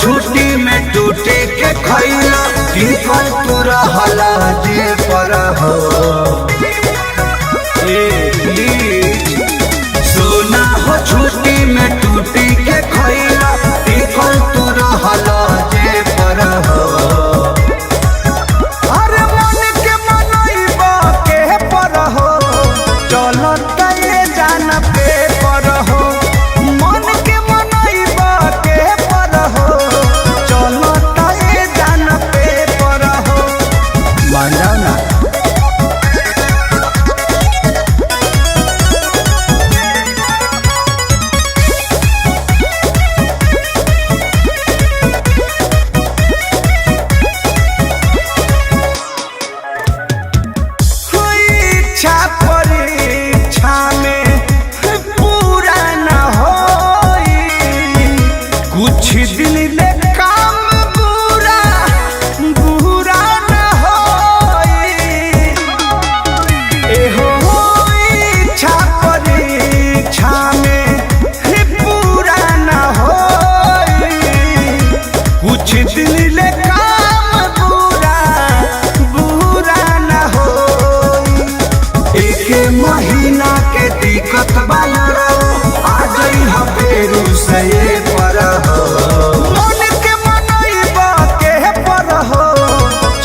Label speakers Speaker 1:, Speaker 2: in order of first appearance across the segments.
Speaker 1: छुट्टी में टूटे के खैला टिकल तू रहला जे पर हो सोना हो छुट्टी में टूटे के खैला टिकल तू रहला जे पर हो अरे मन के मनइबा के पर हो चलत ये जान पे पर हो मन के मनइबा के पर हो चलत ये जान पे पर हो मान जाओ ना कुछ दिन ले काम बुरा बुरा न होई एहो इच्छा परीक्षा में पूरा न होई कुछ दिन ले काम बुरा बुरा न होई एक महीना के दिक्कत वाला आ गई है फेरू से पर मन के मनइबा के पर हो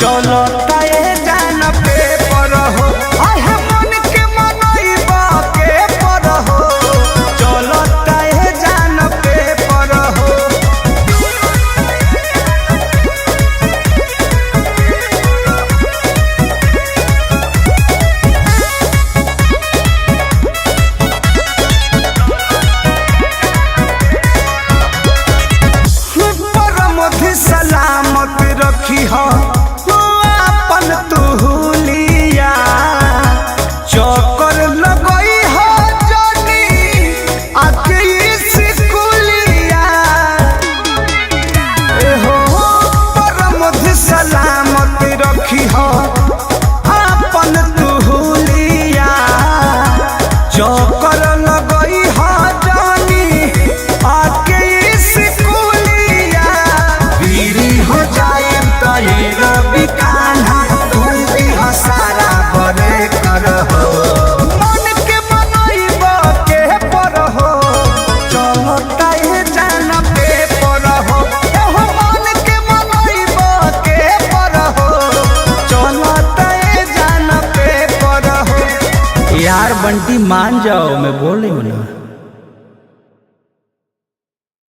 Speaker 1: चलता ये जान पे पर हो आहे मन के मनइबा के पर हो चलता ये जान पे पर हो सलामत रखी हो अपन तुलिया चक्कर लगई हो जनी आके स्कूलिया हो परमध सलामत रखी हो अपन तुलिया चक्कर लगई हो जनी आके हो जाए तो ये रवि कान्हा तू भी हसारा बड़े कर हो मन के मनइबा के पर हो चलता ये जान पे पर हो एहो मन के मनइबा के पर हो चलता ये जान पे पर हो यार बंटी मान जाओ मैं बोल रही हूँ ना।